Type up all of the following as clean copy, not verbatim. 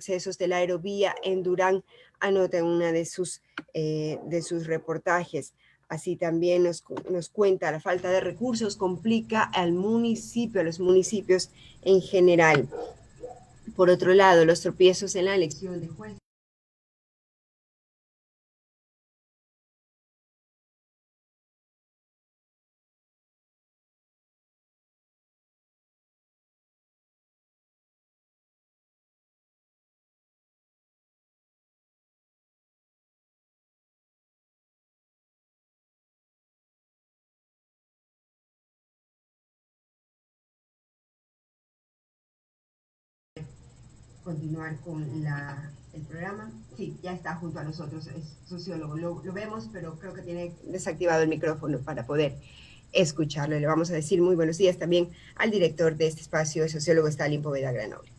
accesos de la aerovía en Durán, anota en una de sus reportajes. Así también nos cuenta, la falta de recursos complica al municipio, a los municipios en general. Por otro lado, los tropiezos en la elección de jueces. Continuar con el programa. Sí, ya está junto a nosotros, es sociólogo. Lo vemos, pero creo que tiene desactivado el micrófono para poder escucharlo. Le vamos a decir muy buenos días también al director de este espacio, el sociólogo Stalin Poveda Granollers.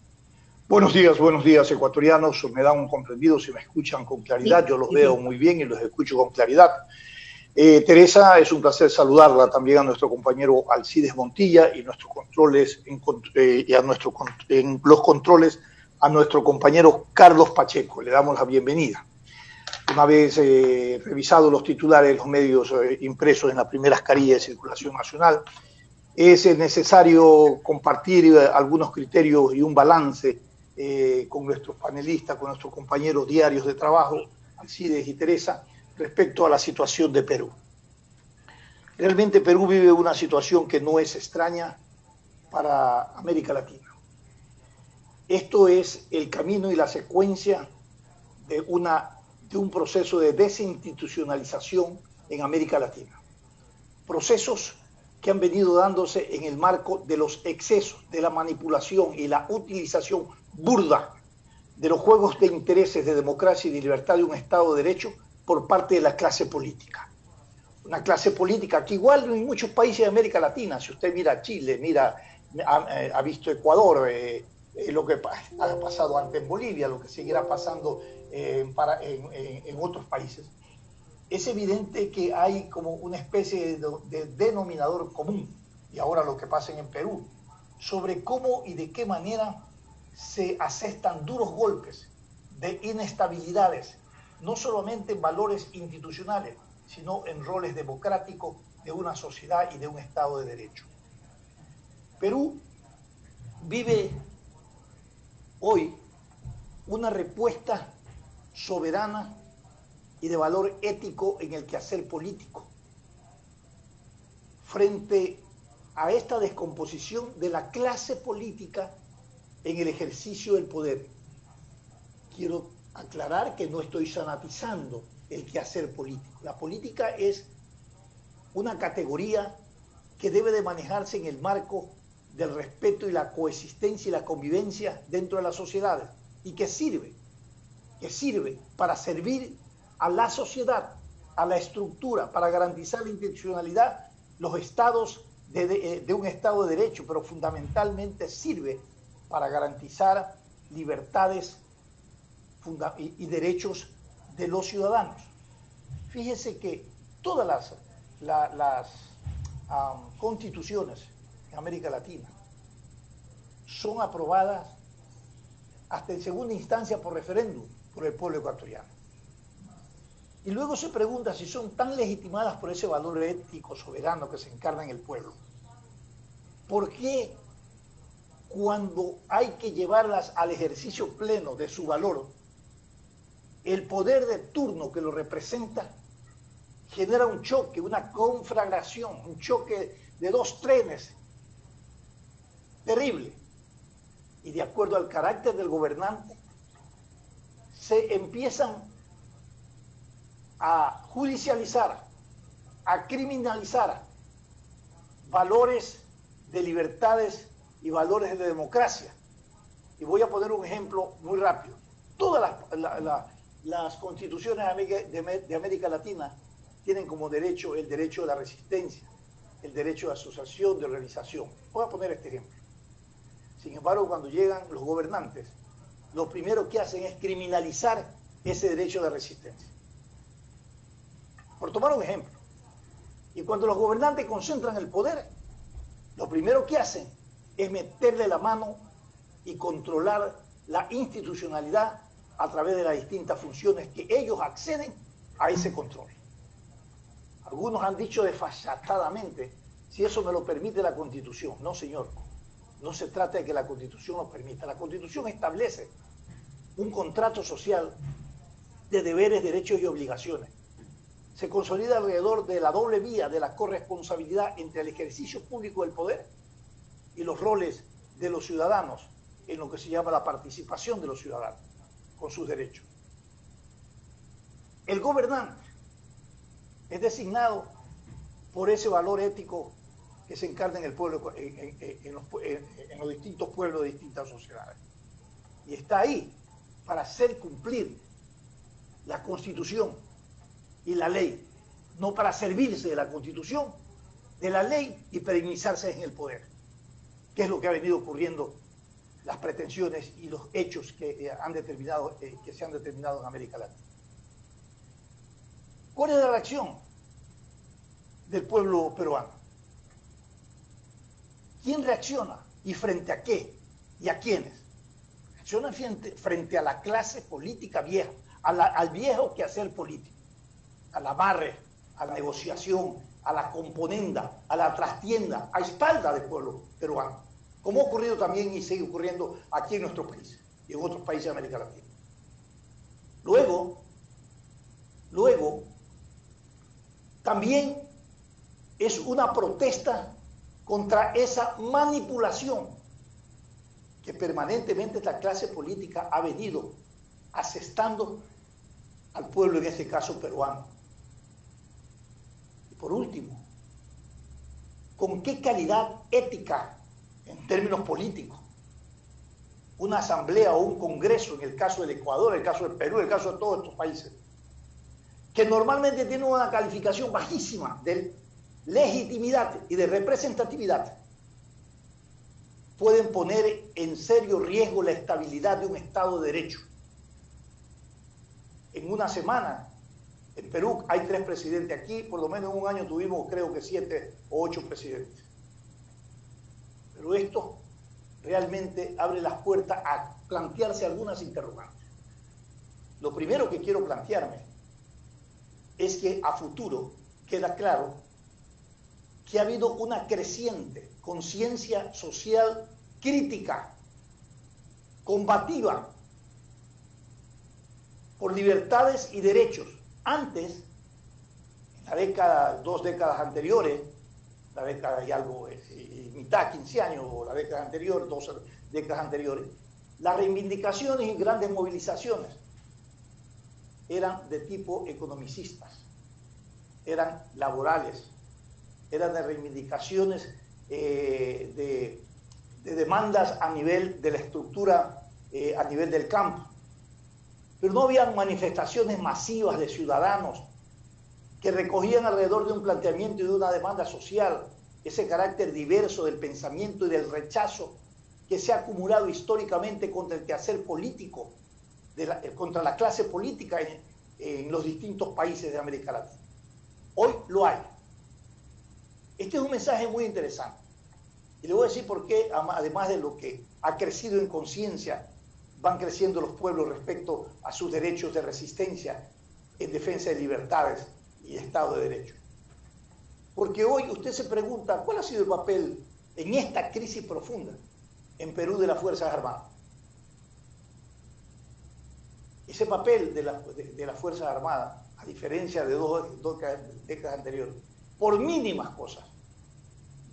Buenos días, ecuatorianos. Me dan un comprendido si me escuchan con claridad. Yo los veo muy bien y los escucho con claridad. Teresa, es un placer saludarla, también a nuestro compañero Alcides Montilla y nuestros controles en los controles a nuestro compañero Carlos Pacheco. Le damos la bienvenida. Una vez revisado los titulares de los medios impresos en las primeras carillas de circulación nacional, es necesario compartir algunos criterios y un balance con nuestros panelistas, con nuestros compañeros diarios de trabajo, Alcides y Teresa, respecto a la situación de Perú. Realmente Perú vive una situación que no es extraña para América Latina. Esto es el camino y la secuencia de un proceso de desinstitucionalización en América Latina. Procesos que han venido dándose en el marco de los excesos, de la manipulación y la utilización burda de los juegos de intereses de democracia y de libertad de un Estado de Derecho por parte de la clase política. Una clase política que igual en muchos países de América Latina, si usted mira Chile, ha visto Ecuador, lo que ha pasado antes en Bolivia, lo que seguirá pasando en otros países, es evidente que hay como una especie de denominador común, y ahora lo que pasa en Perú, sobre cómo y de qué manera se asestan duros golpes de inestabilidades, no solamente en valores institucionales, sino en roles democráticos de una sociedad y de un Estado de Derecho. Perú vive hoy una respuesta soberana y de valor ético en el quehacer político frente a esta descomposición de la clase política en el ejercicio del poder. Quiero aclarar que no estoy sanatizando el quehacer político. La política es una categoría que debe de manejarse en el marco del respeto y la coexistencia y la convivencia dentro de las sociedades, y que sirve para servir a la sociedad, a la estructura, para garantizar la institucionalidad, los estados de un Estado de Derecho, pero fundamentalmente sirve para garantizar libertades y derechos de los ciudadanos. Fíjese que todas las constituciones en América Latina son aprobadas hasta en segunda instancia por referéndum por el pueblo ecuatoriano. Y luego se pregunta si son tan legitimadas por ese valor ético soberano que se encarna en el pueblo. ¿Por qué cuando hay que llevarlas al ejercicio pleno de su valor, el poder de turno que lo representa genera un choque, una conflagración, un choque de dos trenes terrible? Y de acuerdo al carácter del gobernante, se empiezan a judicializar, a criminalizar valores de libertades y valores de democracia. Y voy a poner un ejemplo muy rápido. Todas las constituciones de América Latina tienen como derecho el derecho de la resistencia, el derecho de asociación, de organización. Voy a poner este ejemplo. Sin embargo, cuando llegan los gobernantes, lo primero que hacen es criminalizar ese derecho de resistencia. Por tomar un ejemplo. Y cuando los gobernantes concentran el poder, lo primero que hacen es meterle la mano y controlar la institucionalidad a través de las distintas funciones que ellos acceden a ese control. Algunos han dicho desfachatadamente, si eso me lo permite la Constitución. No, señor, no se trata de que la Constitución lo permita. La Constitución establece un contrato social de deberes, derechos y obligaciones. Se consolida alrededor de la doble vía de la corresponsabilidad entre el ejercicio público del poder y los roles de los ciudadanos en lo que se llama la participación de los ciudadanos con sus derechos. El gobernante es designado por ese valor ético que se encarna en el pueblo, en los distintos pueblos de distintas sociedades. Y está ahí para hacer cumplir la Constitución y la ley, no para servirse de la Constitución, de la ley y perennizarse en el poder, que es lo que ha venido ocurriendo, las pretensiones y los hechos que se han determinado en América Latina. ¿Cuál es la reacción del pueblo peruano? ¿Quién reacciona y frente a qué y a quiénes? Reacciona frente a la clase política vieja, al viejo quehacer político, al amarre, a la negociación, a la componenda, a la trastienda, a espalda del pueblo peruano, como ha ocurrido también y sigue ocurriendo aquí en nuestro país y en otros países de América Latina. Luego, también es una protesta contra esa manipulación que permanentemente esta clase política ha venido asestando al pueblo, en este caso peruano. Y por último, ¿con qué calidad ética en términos políticos una asamblea o un congreso, en el caso del Ecuador, en el caso del Perú, en el caso de todos estos países, que normalmente tienen una calificación bajísima de legitimidad y de representatividad, pueden poner en serio riesgo la estabilidad de un Estado de Derecho? En una semana, en Perú hay 3 presidentes. Aquí, por lo menos en un año, tuvimos creo que 7 o 8 presidentes. Pero esto realmente abre las puertas a plantearse algunas interrogantes. Lo primero que quiero plantearme es que a futuro queda claro que ha habido una creciente conciencia social crítica, combativa, por libertades y derechos. Antes, en la década, 2 décadas anteriores, la década y algo, mitad, 15 años, o la década anterior, 2 décadas anteriores, las reivindicaciones y grandes movilizaciones eran de tipo economicistas, eran laborales, eran de reivindicaciones de demandas a nivel de la estructura, a nivel del campo. Pero no había manifestaciones masivas de ciudadanos que recogían alrededor de un planteamiento y de una demanda social ese carácter diverso del pensamiento y del rechazo que se ha acumulado históricamente contra el quehacer político, contra la clase política en los distintos países de América Latina. Hoy lo hay. Este es un mensaje muy interesante. Y le voy a decir por qué, además de lo que ha crecido en conciencia, van creciendo los pueblos respecto a sus derechos de resistencia en defensa de libertades y Estado de Derecho. Porque hoy usted se pregunta, ¿cuál ha sido el papel en esta crisis profunda en Perú de las Fuerzas Armadas? Ese papel de las Fuerzas Armadas, a diferencia de dos décadas anteriores, por mínimas cosas,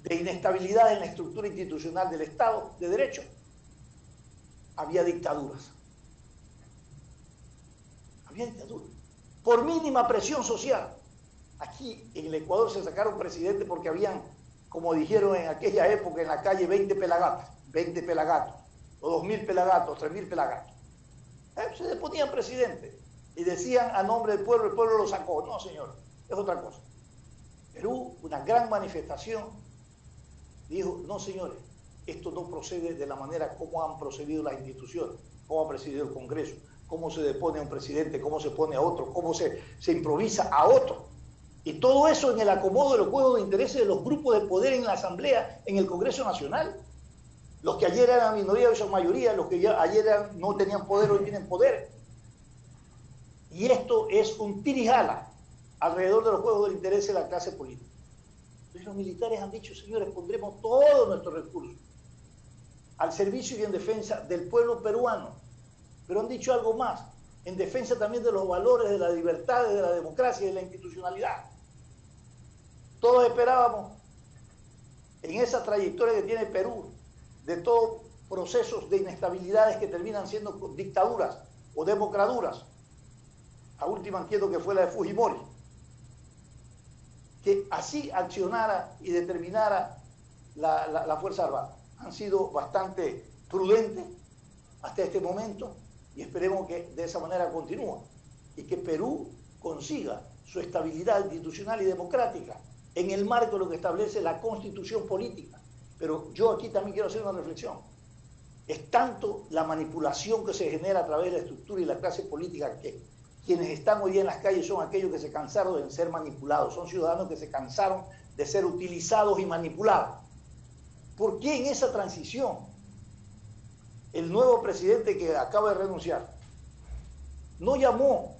de inestabilidad en la estructura institucional del Estado de Derecho, había dictaduras. Había dictaduras. Por mínima presión social. Aquí en el Ecuador se sacaron presidentes porque habían, como dijeron en aquella época en la calle, 20 pelagatos, o 2.000 pelagatos, 3.000 pelagatos. Se ponían presidentes y decían a nombre del pueblo, el pueblo lo sacó. No, señor, es otra cosa. Perú, una gran manifestación, dijo, no, señores, esto no procede de la manera como han procedido las instituciones, cómo ha procedido el Congreso, cómo se depone a un presidente, cómo se pone a otro, cómo se improvisa a otro. Y todo eso en el acomodo de los juegos de intereses de los grupos de poder en la Asamblea, en el Congreso Nacional. Los que ayer eran minoría hoy son mayoría, los que ayer no tenían poder hoy tienen poder. Y esto es un tirijala alrededor de los juegos del interés de la clase política. Entonces los militares han dicho, señores, pondremos todos nuestros recursos al servicio y en defensa del pueblo peruano. Pero han dicho algo más, en defensa también de los valores, de la libertad, de la democracia y de la institucionalidad. Todos esperábamos, en esa trayectoria que tiene Perú, de todos procesos de inestabilidades que terminan siendo dictaduras o democraduras, la última entiendo que fue la de Fujimori, que así accionara y determinara la Fuerza Armada. Han sido bastante prudentes hasta este momento y esperemos que de esa manera continúe y que Perú consiga su estabilidad institucional y democrática en el marco de lo que establece la Constitución política. Pero yo aquí también quiero hacer una reflexión. Es tanto la manipulación que se genera a través de la estructura y la clase política que quienes están hoy en las calles son aquellos que se cansaron de ser manipulados, son ciudadanos que se cansaron de ser utilizados y manipulados. ¿Por qué en esa transición el nuevo presidente que acaba de renunciar no llamó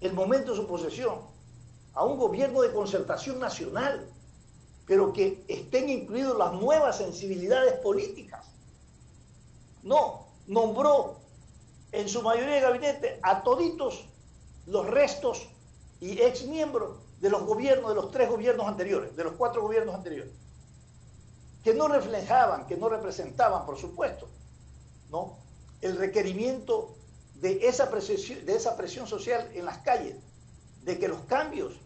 el momento de su posesión a un gobierno de concertación nacional, pero que estén incluidas las nuevas sensibilidades políticas? No, nombró en su mayoría de gabinete a toditos los restos y exmiembros de los gobiernos, de los 3 gobiernos anteriores, de los 4 gobiernos anteriores, que no reflejaban, que no representaban, por supuesto, ¿no?, el requerimiento de esa presión social en las calles, de que los cambios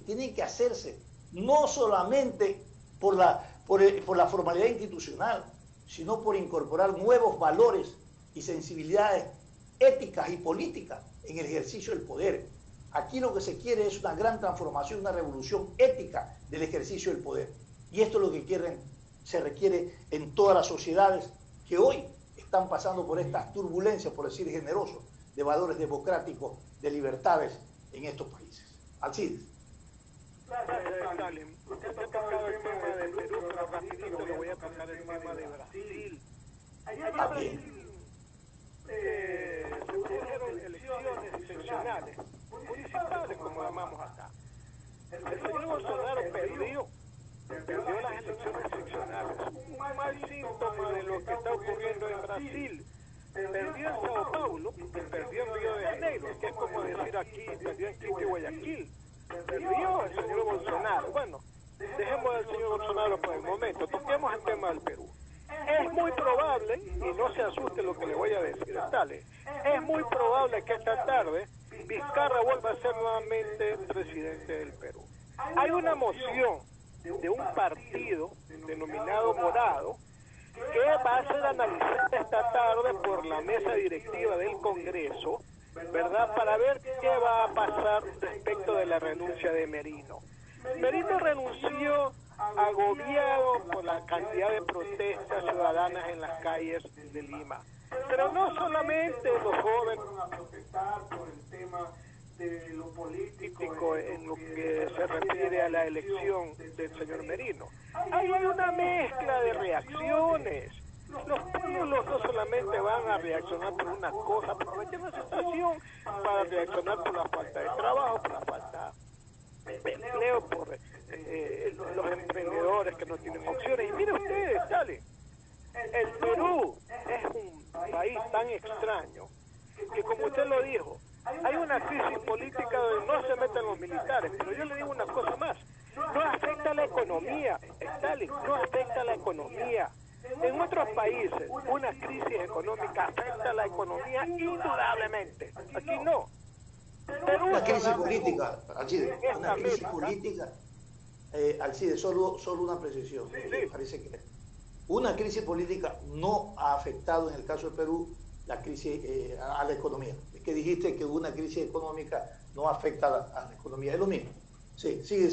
tienen que hacerse no solamente por la formalidad institucional, sino por incorporar nuevos valores y sensibilidades éticas y políticas en el ejercicio del poder. Aquí lo que se quiere es una gran transformación, una revolución ética del ejercicio del poder. Y esto es lo que se requiere en todas las sociedades que hoy están pasando por estas turbulencias, por decir generoso, de valores democráticos, de libertades en estos países. Alcides. Gracias, Stalin. Usted ha tocado el tema del Perú, pero rapidito le voy a pasar el tema de Brasil. Allá en Brasil se produjeron elecciones excepcionales, municipales, como llamamos acá. El señor Bolsonaro perdió las elecciones excepcionales. Un mal síntoma de lo que está ocurriendo en Brasil. Perdió en Sao Paulo y perdió en Río de Janeiro, que es como decir aquí, perdió en Quito y Guayaquil. Perdió el señor Bolsonaro. Bueno, dejemos al señor Bolsonaro por el momento, toquemos el tema del Perú. Es muy probable, y no se asuste lo que le voy a decir, Stale, es muy probable que esta tarde Vizcarra vuelva a ser nuevamente presidente del Perú. Hay una moción de un partido denominado Morado que va a ser analizada esta tarde por la mesa directiva del Congreso, ¿verdad?, para ver qué va a pasar respecto de la renuncia de Merino. Merino renunció agobiado por la cantidad de protestas ciudadanas en las calles de Lima. Pero no solamente los jóvenes van a protestar por el tema de lo político en lo que se refiere a la elección del señor Merino. Hay una mezcla de reacciones. Los pueblos no solamente van a reaccionar por una cosa, aprovechan la situación para reaccionar por la falta de trabajo, por la falta de empleo, por los emprendedores que no tienen opciones. Y mire ustedes, Stalin, el Perú es un país tan extraño que, como usted lo dijo, hay una crisis política donde no se meten los militares, pero yo le digo una cosa más, no afecta a la economía, Stalin, no afecta a la economía. En otros países, una crisis económica afecta a la economía indudablemente. Aquí no. Perú, una crisis política, Alcides, una crisis política, Alcides, solo una precisión. Sí. Parece que una crisis política no ha afectado en el caso de Perú la crisis a la economía. Es que dijiste que una crisis económica no afecta a la economía, es lo mismo. Sí, sigue.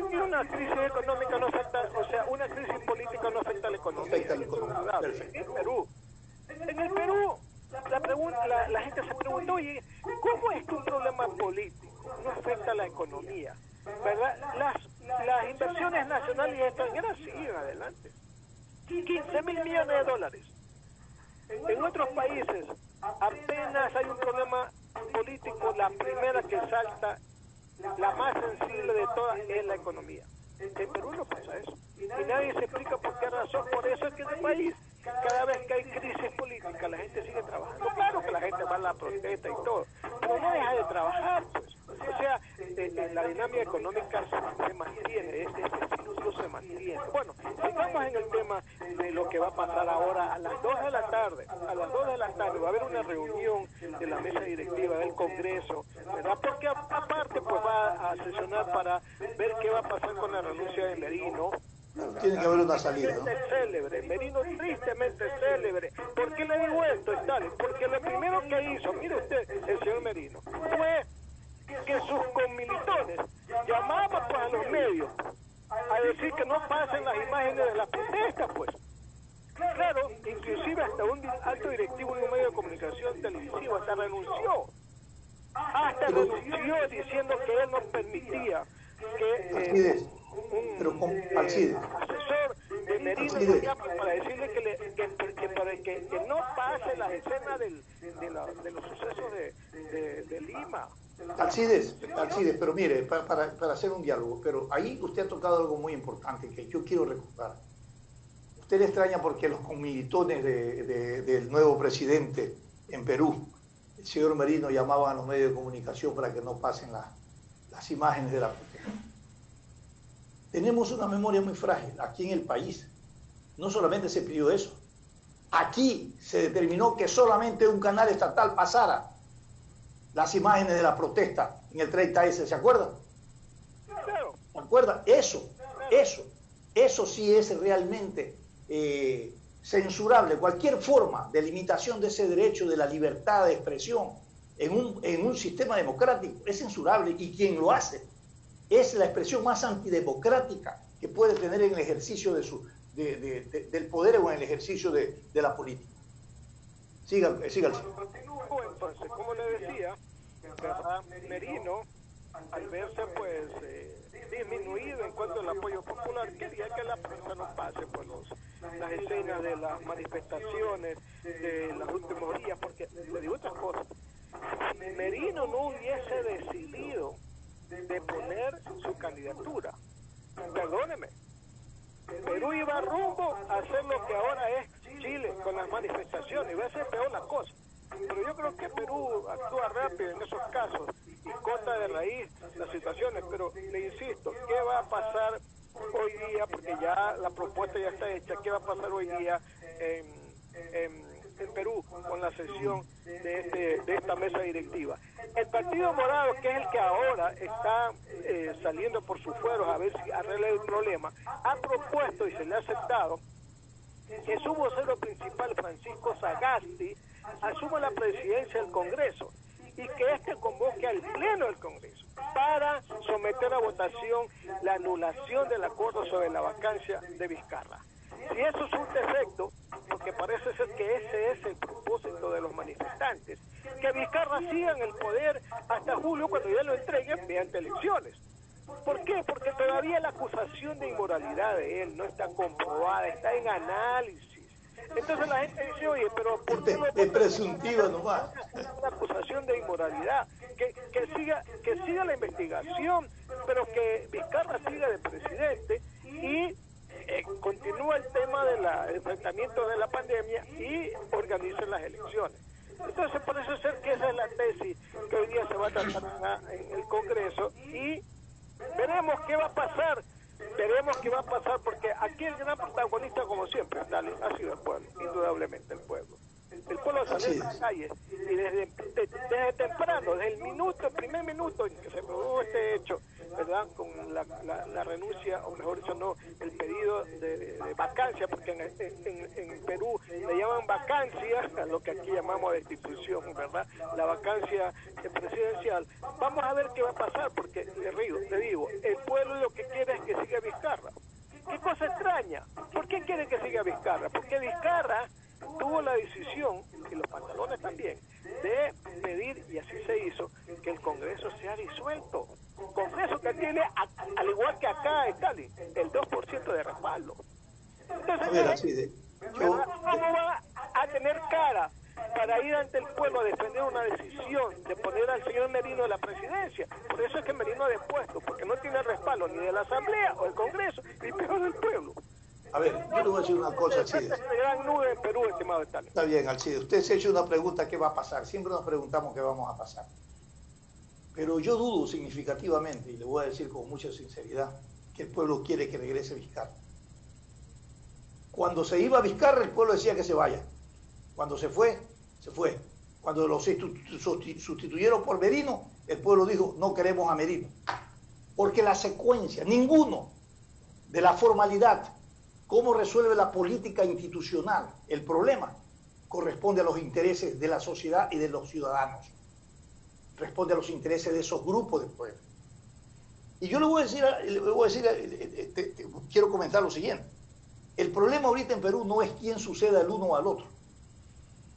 Una crisis económica no afecta, o sea, una crisis política no afecta a la economía. No afecta a la economía, perfecto. En Perú. En el Perú, la gente se pregunta, oye, ¿cómo es que un problema político no afecta a la economía? ¿Verdad? Las inversiones nacionales y extranjeras siguen adelante. 15.000 millones de dólares. En otros países apenas hay un problema político, la primera que salta, la más sensible de todas, es la economía. En Perú no pasa eso. Y nadie se explica por qué razón. Por eso es que en el país, cada vez que hay crisis política, la gente sigue trabajando. Claro que la gente va a la protesta y todo, pero no deja de trabajar, pues. O sea, la dinámica económica se mantiene, este ciclo se mantiene. Bueno, sigamos en el tema de lo que va a pasar ahora a las 2 de la tarde. A las 2 de la tarde va a haber una reunión de la mesa directiva del Congreso, ¿verdad? Porque aparte pues va a sesionar para ver qué va a pasar con la renuncia de Merino. Tiene que haber una salida, ¿no? Célebre, Merino tristemente célebre. ¿Por qué le digo esto, Stalin? Porque lo primero que hizo, mire usted, el señor Merino, fue que sus conmilitones llamaban pues a los medios a decir que no pasen las imágenes de las protestas, pues. Claro, inclusive hasta un alto directivo de un medio de comunicación televisivo hasta renunció. Diciendo que él no permitía que un asesor de Merino lo llame para decirle que no pase las escenas de los sucesos de Lima. Alcides, pero mire, para hacer un diálogo, pero ahí usted ha tocado algo muy importante que yo quiero recuperar. Usted le extraña porque los comilitones del nuevo presidente en Perú, el señor Merino, llamaban a los medios de comunicación para que no pasen las imágenes de la protesta. Tenemos una memoria muy frágil aquí en el país. No solamente se pidió eso. Aquí se determinó que solamente un canal estatal pasara las imágenes de la protesta en el 30S, ¿se acuerdan? ¿Se acuerdan? Eso sí es realmente censurable. Cualquier forma de limitación de ese derecho de la libertad de expresión en un sistema democrático es censurable, y quien lo hace es la expresión más antidemocrática que puede tener en el ejercicio del poder o en el ejercicio de la política. Siga. Continúo entonces, como le decía, ¿verdad? Merino, al verse pues disminuido en cuanto al apoyo popular, quería que la prensa no pase por las escenas de las manifestaciones de los últimos días, porque le digo otra cosa, Merino no hubiese decidido de poner su candidatura, perdóneme, Perú iba rumbo a hacer lo que ahora es Chile con las manifestaciones, y va a ser peor la cosa. Pero yo creo que Perú actúa rápido en esos casos y corta de raíz las situaciones, pero le insisto, ¿qué va a pasar hoy día? Porque ya la propuesta ya está hecha. ¿Qué va a pasar hoy día en Perú con la sesión de esta mesa directiva? El Partido Morado, que es el que ahora está saliendo por sus fueros a ver si arregla el problema, ha propuesto y se le ha aceptado que su vocero principal, Francisco Sagasti, asuma la presidencia del Congreso y que éste convoque al Pleno del Congreso para someter a votación la anulación del acuerdo sobre la vacancia de Vizcarra. Si eso es un defecto, porque parece ser que ese es el propósito de los manifestantes, que Vizcarra siga en el poder hasta julio, cuando ya lo entreguen mediante elecciones. ¿Por qué? Porque todavía la acusación de inmoralidad de él no está comprobada, está en análisis. Entonces la gente dice, oye, pero ¿por qué no? Es presuntiva nomás. Una acusación de inmoralidad, que siga la investigación, pero que Vizcarra siga de presidente y continúa el tema del enfrentamiento de la pandemia y organice las elecciones. Entonces parece ser que esa es la tesis que hoy día se va a tratar en el Congreso, y veremos qué va a pasar. Porque aquí el gran protagonista, como siempre, Stalin, ha sido el pueblo, indudablemente el pueblo. El pueblo salió a las calles y desde temprano, desde el primer minuto en que se produjo este hecho, ¿verdad? Con la renuncia, o mejor dicho, no, el pedido de vacancia, porque en Perú le llaman vacancia a lo que aquí llamamos destitución, ¿verdad? La vacancia presidencial. Vamos a ver qué va a pasar, porque le digo, el pueblo lo que quiere es que siga Vizcarra. ¿Qué cosa extraña? ¿Por qué quieren que siga Vizcarra? Porque Vizcarra tuvo la decisión, y los pantalones también, de pedir, y así se hizo, que el Congreso sea disuelto. Congreso que tiene, al igual que acá, Stalin, el 2% de respaldo. Entonces, A ver, Alcide, ¿cómo va a tener cara para ir ante el pueblo a defender una decisión de poner al señor Merino en la presidencia? Por eso es que Merino ha depuesto, porque no tiene el respaldo ni de la Asamblea o del Congreso, ni peor del pueblo. A ver, yo le voy a decir una cosa, Alcide. Esta es la gran nube en Perú, estimado Stalin. Está bien, Alcide. Usted se ha hecho una pregunta, ¿qué va a pasar? Siempre nos preguntamos qué vamos a pasar. Pero yo dudo significativamente, y le voy a decir con mucha sinceridad, que el pueblo quiere que regrese Vizcarra. Cuando se iba a Vizcarra, el pueblo decía que se vaya. Cuando se fue, se fue. Cuando lo sustituyeron por Merino, el pueblo dijo, no queremos a Merino. Porque la secuencia, ninguno de la formalidad, cómo resuelve la política institucional, el problema, corresponde a los intereses de la sociedad y de los ciudadanos. Responde a los intereses de esos grupos de pueblo. Y yo le voy a decir, quiero comentar lo siguiente. El problema ahorita en Perú no es quién suceda el uno al otro.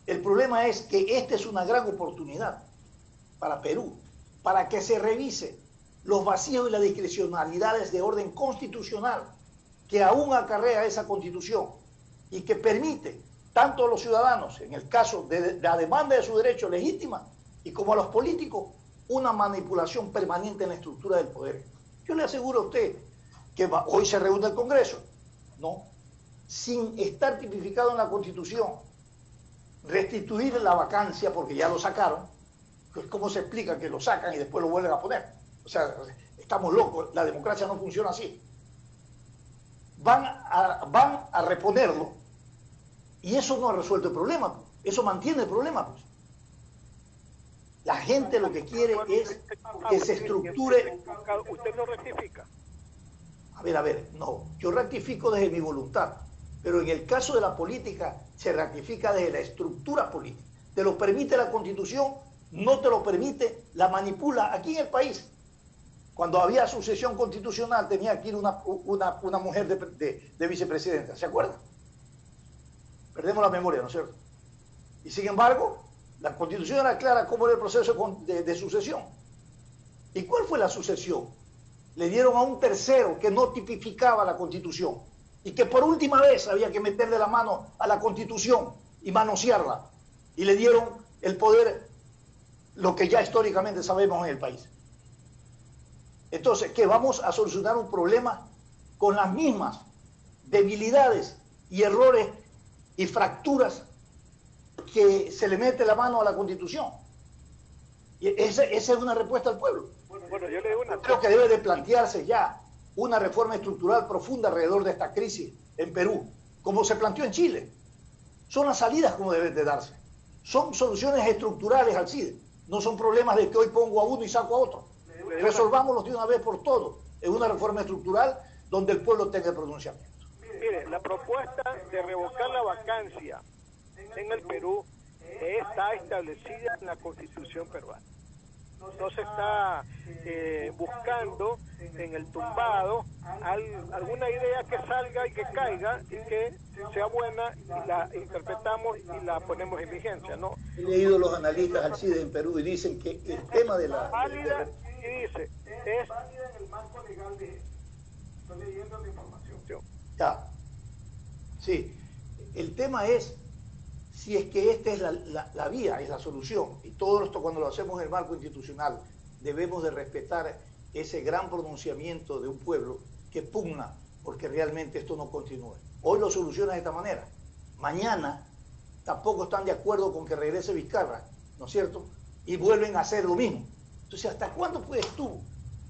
El problema es que esta es una gran oportunidad para Perú, para que se revise los vacíos y las discrecionalidades de orden constitucional que aún acarrea esa constitución y que permite tanto a los ciudadanos, en el caso de la demanda de su derecho legítima, y como a los políticos, una manipulación permanente en la estructura del poder. Yo le aseguro a usted que hoy se reúne el Congreso, ¿no? Sin estar tipificado en la Constitución, restituir la vacancia, porque ya lo sacaron, pues ¿cómo se explica que lo sacan y después lo vuelven a poner? O sea, estamos locos, la democracia no funciona así. Van a reponerlo y eso no ha resuelto el problema, eso mantiene el problema, pues. La gente lo que quiere es que se estructure. ¿Usted no rectifica? A ver, no, yo rectifico desde mi voluntad, pero en el caso de la política se rectifica desde la estructura política. Te lo permite la Constitución, no te lo permite, la manipula aquí en el país. Cuando había sucesión constitucional tenía que ir una mujer de vicepresidenta, ¿se acuerdan? Perdemos la memoria, ¿no es cierto? Y sin embargo, la Constitución era clara cómo era el proceso de sucesión. ¿Y cuál fue la sucesión? Le dieron a un tercero que no tipificaba la Constitución y que por última vez había que meterle la mano a la Constitución y manosearla. Y le dieron el poder, lo que ya históricamente sabemos en el país. Entonces, ¿qué? Vamos a solucionar un problema con las mismas debilidades y errores y fracturas que se le mete la mano a la Constitución. Y esa es una respuesta al pueblo. Bueno, yo le digo una Creo que debe de plantearse ya una reforma estructural profunda alrededor de esta crisis en Perú, como se planteó en Chile. Son las salidas como deben de darse. Son soluciones estructurales al CIDE. No son problemas de que hoy pongo a uno y saco a otro. Resolvámoslos de una vez por todo en una reforma estructural donde el pueblo tenga el pronunciamiento. Mire, la propuesta de revocar la vacancia en el Perú está establecida en la Constitución peruana. No se está buscando en el tumbado alguna idea que salga y que caiga y que sea buena y la interpretamos y la ponemos en vigencia, ¿no? He leído los analistas al CIDE en Perú y dicen que el tema de la... válida y dice, es válida en el marco legal de... Estoy leyendo la información. Ya. Sí. El tema es si es que esta es la vía, es la solución. Y todo esto cuando lo hacemos en el marco institucional, debemos de respetar ese gran pronunciamiento de un pueblo que pugna porque realmente esto no continúe. Hoy lo solucionan de esta manera. Mañana tampoco están de acuerdo con que regrese Vizcarra, ¿no es cierto? Y vuelven a hacer lo mismo. Entonces, ¿hasta cuándo puedes tú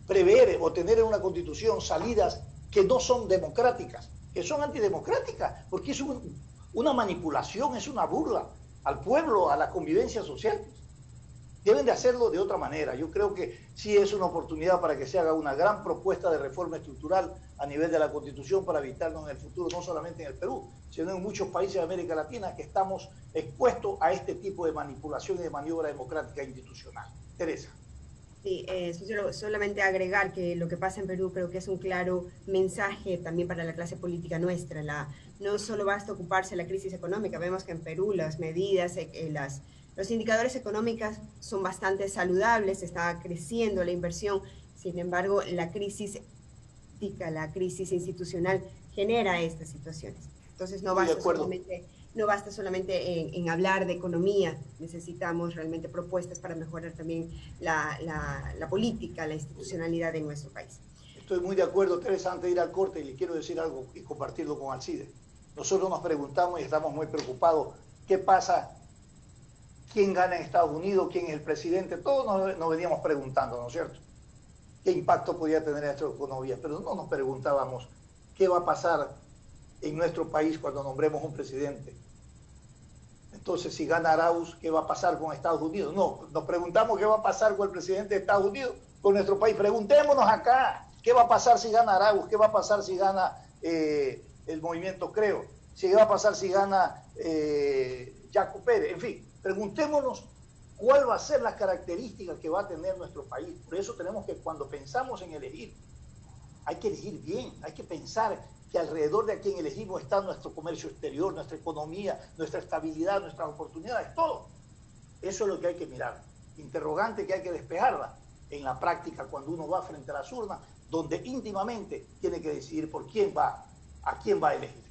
prever o tener en una constitución salidas que no son democráticas, que son antidemocráticas? Porque es una manipulación, es una burla al pueblo, a la convivencia social. Deben de hacerlo de otra manera. Yo creo que sí es una oportunidad para que se haga una gran propuesta de reforma estructural a nivel de la Constitución para evitarnos en el futuro, no solamente en el Perú, sino en muchos países de América Latina que estamos expuestos a este tipo de manipulación y de maniobra democrática institucional. Teresa. Sí, solamente agregar que lo que pasa en Perú creo que es un claro mensaje también para la clase política nuestra. No solo basta ocuparse de la crisis económica, vemos que en Perú las medidas, los indicadores económicos son bastante saludables, está creciendo la inversión, sin embargo la crisis institucional genera estas situaciones. Entonces no basta solamente en hablar de economía, necesitamos realmente propuestas para mejorar también la política, la institucionalidad de nuestro país. Estoy muy de acuerdo, Teresa. Antes de ir al corte, le quiero decir algo y compartirlo con Alcide. Nosotros nos preguntamos y estamos muy preocupados, ¿qué pasa? ¿Quién gana en Estados Unidos? ¿Quién es el presidente? Todos nos veníamos preguntando, ¿no es cierto? ¿Qué impacto podía tener en nuestra economía? Pero no nos preguntábamos qué va a pasar en nuestro país cuando nombremos un presidente. Entonces, si gana Arauz, ¿qué va a pasar con Estados Unidos? No, nos preguntamos qué va a pasar con el presidente de Estados Unidos, con nuestro país. Preguntémonos acá, ¿qué va a pasar si gana Arauz? ¿Qué va a pasar si gana el movimiento Creo? ¿Qué va a pasar si gana Jaco Pérez? En fin, preguntémonos cuál va a ser las características que va a tener nuestro país. Por eso tenemos que, cuando pensamos en elegir, hay que elegir bien, hay que pensar que alrededor de a quien elegimos está nuestro comercio exterior, nuestra economía, nuestra estabilidad, nuestras oportunidades, todo. Eso es lo que hay que mirar. Interrogante que hay que despejarla en la práctica cuando uno va frente a las urnas, donde íntimamente tiene que decidir por quién va, a quién va a elegir.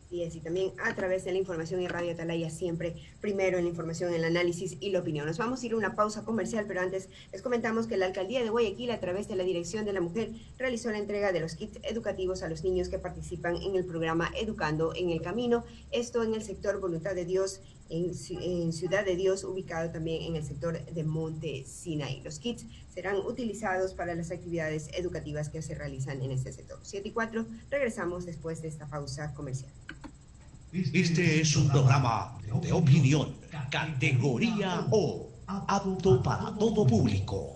Y también a través de la información en Radio Atalaya, siempre primero en la información, el análisis y la opinión. Nos vamos a ir a una pausa comercial, pero antes les comentamos que la Alcaldía de Guayaquil, a través de la Dirección de la Mujer, realizó la entrega de los kits educativos a los niños que participan en el programa Educando en el Camino, esto en el sector Voluntad de Dios, en Ciudad de Dios, ubicado también en el sector de Monte Sinaí. Los kits serán utilizados para las actividades educativas que se realizan en este sector. 7:04, regresamos después de esta pausa comercial. Este es un programa de opinión, categoría O, apto para todo público.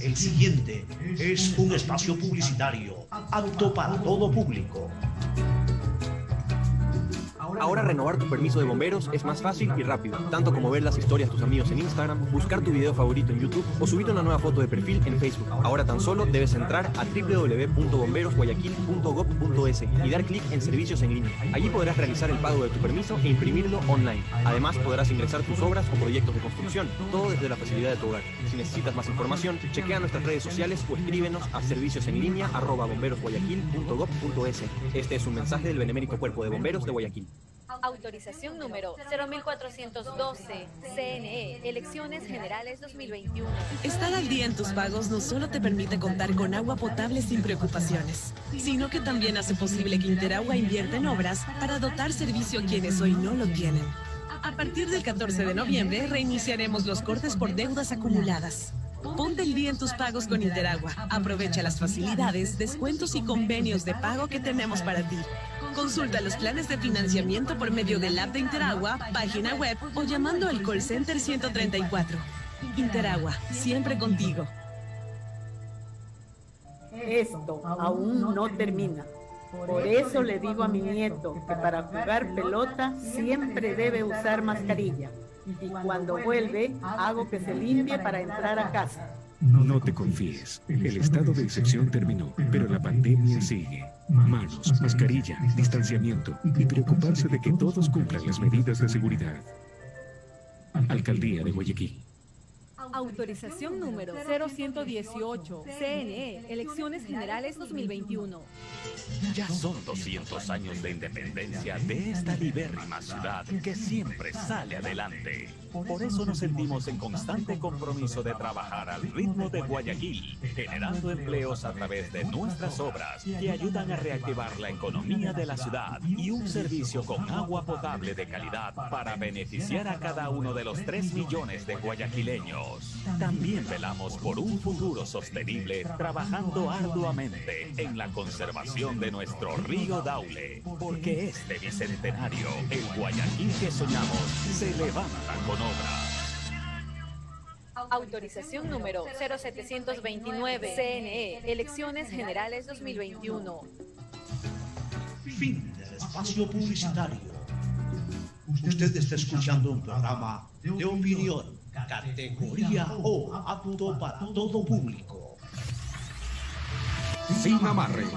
El siguiente es un espacio publicitario apto para todo público. Ahora renovar tu permiso de bomberos es más fácil y rápido, tanto como ver las historias de tus amigos en Instagram, buscar tu video favorito en YouTube o subir una nueva foto de perfil en Facebook. Ahora tan solo debes entrar a www.bomberosguayaquil.gov.es y dar clic en servicios en línea. Allí podrás realizar el pago de tu permiso e imprimirlo online. Además podrás ingresar tus obras o proyectos de construcción, todo desde la facilidad de tu hogar. Si necesitas más información, chequea nuestras redes sociales o escríbenos a serviciosenlinea@bomberosguayaquil.gov.es. Este es un mensaje del Benemérito Cuerpo de Bomberos de Guayaquil. Autorización número 01412, CNE, Elecciones Generales 2021. Estar al día en tus pagos no solo te permite contar con agua potable sin preocupaciones, sino que también hace posible que Interagua invierta en obras para dotar servicio a quienes hoy no lo tienen. A partir del 14 de noviembre reiniciaremos los cortes por deudas acumuladas. Ponte el día en tus pagos con Interagua. Aprovecha las facilidades, descuentos y convenios de pago que tenemos para ti. Consulta los planes de financiamiento por medio del app de Interagua, página web o llamando al call center 134. Interagua, siempre contigo. Esto aún no termina. Por eso le digo a mi nieto que para jugar pelota siempre debe usar mascarilla. Y cuando vuelve, hago que se limpie para entrar a casa. No te confíes. El estado de excepción terminó, pero la pandemia sigue. Manos, mascarilla, distanciamiento y preocuparse de que todos cumplan las medidas de seguridad. Alcaldía de Guayaquil. Autorización número 0118, CNE, Elecciones Generales 2021. Ya son 200 años de independencia de esta libérrima ciudad que siempre sale adelante. Por eso nos sentimos en constante compromiso de trabajar al ritmo de Guayaquil, generando empleos a través de nuestras obras que ayudan a reactivar la economía de la ciudad y un servicio con agua potable de calidad para beneficiar a cada uno de los 3 millones de guayaquileños. También velamos por un futuro sostenible, trabajando arduamente en la conservación de nuestro río Daule, porque este bicentenario, el Guayaquil que soñamos, se levanta con obras. Autorización número 0729, CNE, Elecciones Generales 2021. Fin del espacio publicitario. Usted está escuchando un programa de opinión, categoría O, apto para todo público. Sin amarres,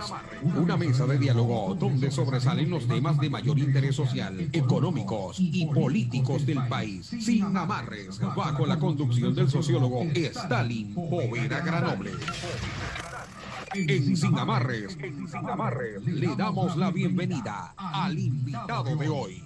una mesa de diálogo donde sobresalen los temas de mayor interés social, económicos y políticos del país. Sin amarres, bajo la conducción del sociólogo Stalin Poveda Granoble. En Sin Amarres, le damos la bienvenida al invitado de hoy.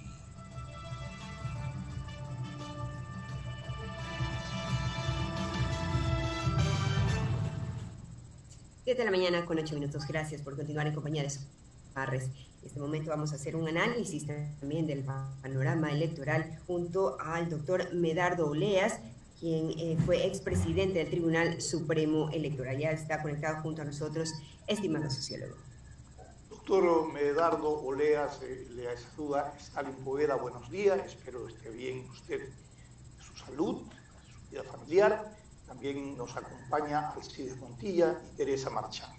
Siete de la mañana con 8 minutos. Gracias por continuar en compañía de Sin Amarres. En este momento vamos a hacer un análisis también del panorama electoral junto al doctor Medardo Oleas, quien fue expresidente del Tribunal Supremo Electoral. Ya está conectado junto a nosotros, estimado sociólogo. Doctor Medardo Oleas, le saluda Stalin Poveda. Buenos días, espero esté bien usted, su salud, su vida familiar. También nos acompaña Alcides Montilla y Teresa Marchán.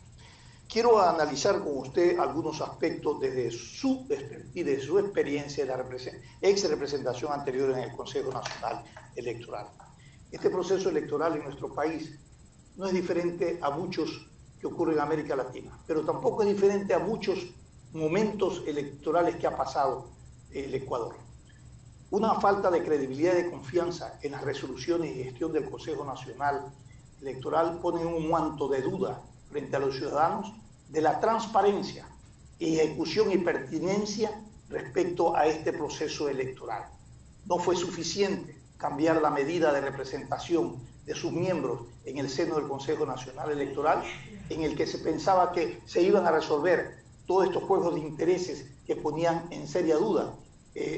Quiero analizar con usted algunos aspectos desde su experiencia de la ex representación anterior en el Consejo Nacional Electoral. Este proceso electoral en nuestro país no es diferente a muchos que ocurren en América Latina, pero tampoco es diferente a muchos momentos electorales que ha pasado el Ecuador. Una falta de credibilidad y de confianza en las resoluciones y gestión del Consejo Nacional Electoral pone un manto de duda frente a los ciudadanos de la transparencia, ejecución y pertinencia respecto a este proceso electoral. No fue suficiente cambiar la medida de representación de sus miembros en el seno del Consejo Nacional Electoral, en el que se pensaba que se iban a resolver todos estos juegos de intereses que ponían en seria duda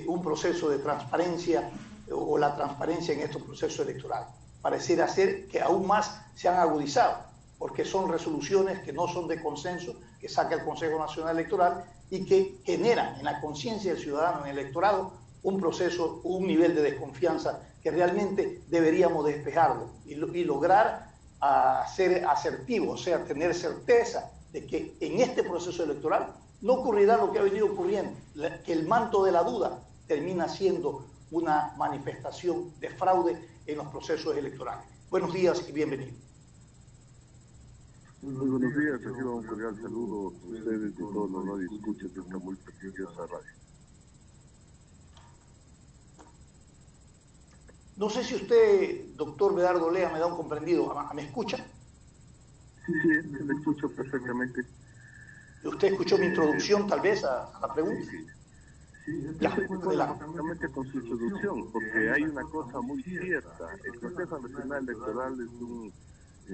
un proceso de transparencia o la transparencia en estos procesos electorales. Pareciera ser que aún más se han agudizado, porque son resoluciones que no son de consenso, que saca el Consejo Nacional Electoral y que generan en la conciencia del ciudadano, en el electorado, un proceso, un nivel de desconfianza que realmente deberíamos despejarlo y lograr ser asertivos, o sea, tener certeza de que en este proceso electoral no ocurrirá lo que ha venido ocurriendo, que el manto de la duda termina siendo una manifestación de fraude en los procesos electorales. Buenos días y bienvenidos. Muy buenos días, reciban un cordial saludo a ustedes y todos los radioescuchas de esta muy prestigiosa radio. No sé si usted, doctor Medardo Oleas, me da un comprendido. ¿Me escucha? Sí, le escucho perfectamente. ¿Usted escuchó mi introducción, tal vez, a la pregunta? Sí, estoy de acuerdo totalmente con su introducción, porque hay una cosa muy cierta. El Consejo Nacional Electoral es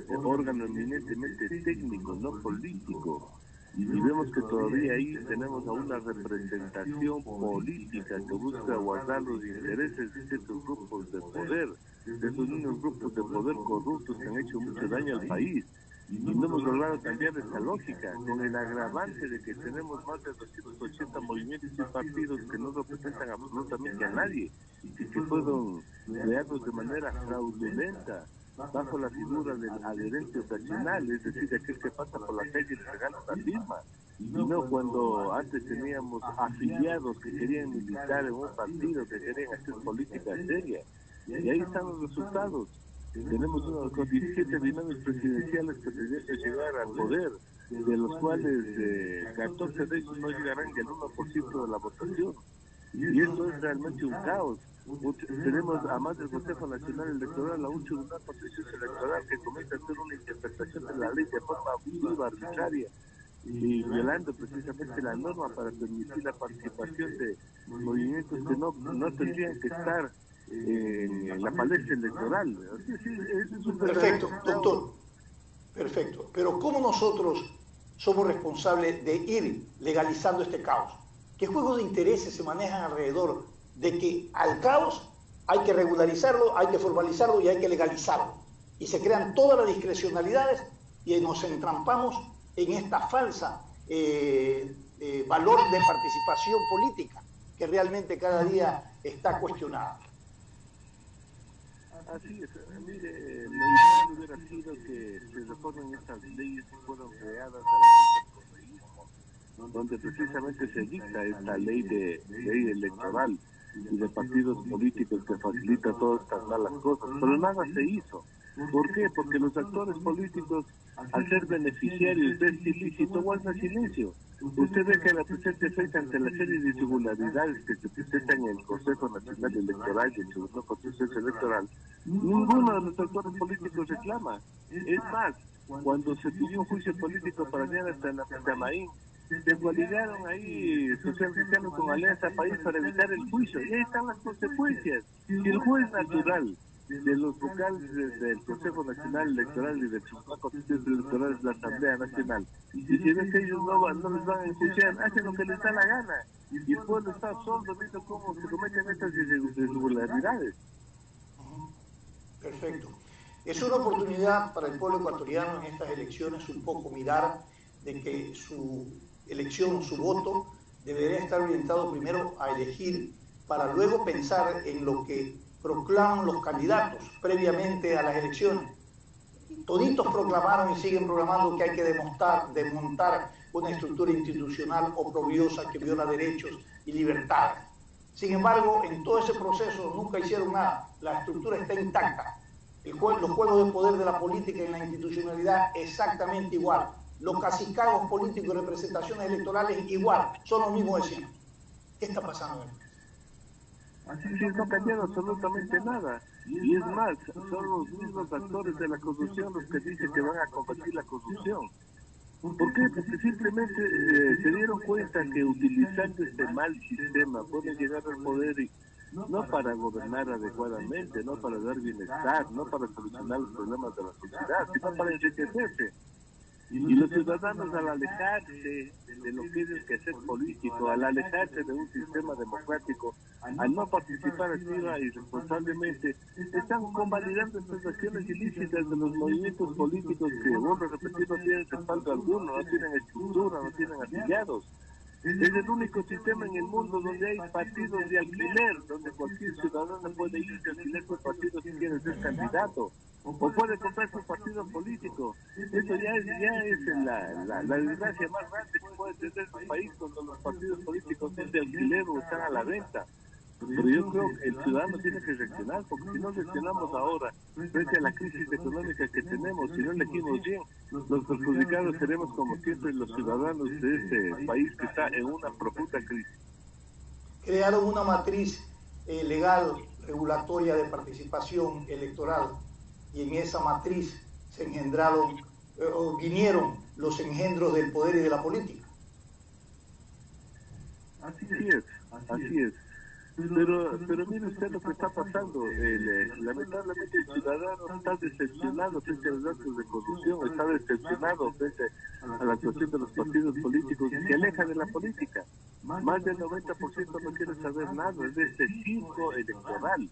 un órgano eminentemente técnico, no político. Y vemos que todavía ahí tenemos a una representación política que busca guardar los intereses de ciertos grupos de poder, de esos mismos grupos de poder corruptos que han hecho mucho daño al país. Y no hemos logrado cambiar esta lógica, con el agravante de que tenemos más de 280 movimientos y partidos que no representan absolutamente a nadie, y que fueron creados de manera fraudulenta, bajo la figura del adherente ocasional, es decir, aquel que pasa por la calle y le regala una firma, y no cuando antes teníamos afiliados que querían militar en un partido, que querían hacer política seria, y ahí están los resultados. Tenemos unos 17 binomios presidenciales que tenían que llegar al poder, de los cuales 14 de ellos no llegarán ni al 1% de la votación, y esto es realmente un caos. Tenemos, además del Consejo Nacional Electoral, la Tribunal Contencioso Electoral que comienza a hacer una interpretación de la ley de forma abusiva, arbitraria, y violando precisamente la norma para permitir la participación de movimientos que no tendrían que estar en la palestra electoral. Perfecto, doctor. Perfecto. Pero ¿cómo nosotros somos responsables de ir legalizando este caos? ¿Qué juegos de intereses se manejan alrededor de que al caos hay que regularizarlo, hay que formalizarlo y hay que legalizarlo? Y se crean todas las discrecionalidades y nos entrampamos en esta falsa valor de participación política que realmente cada día está cuestionada. Así es, mire, lo ideal hubiera sido que se reformen estas leyes que fueron creadas a la donde precisamente se dicta esta ley electoral y de partidos políticos que facilita todas estas malas cosas, pero nada se hizo. ¿Por qué? Porque los actores políticos, al ser beneficiarios de este ilícito, guardan silencio. Usted ve que la presente fecha, ante la serie de irregularidades que se presentan en el Consejo Nacional Electoral y el Tribunal Contencioso Electoral, ninguno de los actores políticos reclama. Es más, cuando se pidió un juicio político para Diana Tamaín, se coaligaron ahí Social Cristiano con Alianza País para evitar el juicio, y ahí están las consecuencias. Si el juez natural de los vocales del Consejo Nacional Electoral y del Tribunal Constitucional Electoral de la Asamblea Nacional, y si ven que ellos no les van a enjuiciar, hacen lo que les da la gana, y el pueblo está sordo viendo cómo se cometen estas irregularidades. Perfecto. Es una oportunidad para el pueblo ecuatoriano en estas elecciones un poco mirar de que su elección, su voto, debería estar orientado primero a elegir para luego pensar en lo que proclaman los candidatos previamente a las elecciones. Toditos proclamaron y siguen proclamando que hay que desmontar una estructura institucional oprobiosa que viola derechos y libertades. Sin embargo, en todo ese proceso nunca hicieron nada. La estructura está intacta. Los juegos de poder de la política y la institucionalidad exactamente igual. Los cacicazgos políticos y representaciones electorales igual. Son los mismos de siempre. ¿Qué está pasando? Así es, no ha cambiado absolutamente nada. Y es más, son los mismos actores de la corrupción los que dicen que van a combatir la corrupción. ¿Por qué? Porque simplemente se dieron cuenta que utilizando este mal sistema pueden llegar al poder y no para gobernar adecuadamente, no para dar bienestar, no para solucionar los problemas de la sociedad, sino para enriquecerse. Y los ciudadanos, al alejarse de lo que es el quehacer político, al alejarse de un sistema democrático, al no participar activa y responsablemente, están convalidando estas acciones ilícitas de los movimientos políticos que, vuelvo a repetir, no tienen respaldo alguno, no tienen estructura, no tienen afiliados. Es el único sistema en el mundo donde hay partidos de alquiler, donde cualquier ciudadano puede ir de alquiler con partidos si quiere ser candidato, o puede comprar su partido político. Eso ya es la desgracia más grande que puede tener un país cuando los partidos políticos son de alquiler o están a la venta. Pero yo creo que el ciudadano tiene que reaccionar, porque si no reaccionamos ahora, frente a la crisis económica que tenemos, si no elegimos bien, los perjudicados seremos como siempre los ciudadanos de este país que está en una profunda crisis. Crearon una matriz legal, regulatoria de participación electoral, y en esa matriz se engendraron, vinieron los engendros del poder y de la política. Así es. Pero mire usted lo que está pasando. Lamentablemente el ciudadano está decepcionado frente a los actos de corrupción, está decepcionado frente a la actuación de los partidos políticos y se aleja de la política. Más del 90% no quiere saber nada de este circo electoral.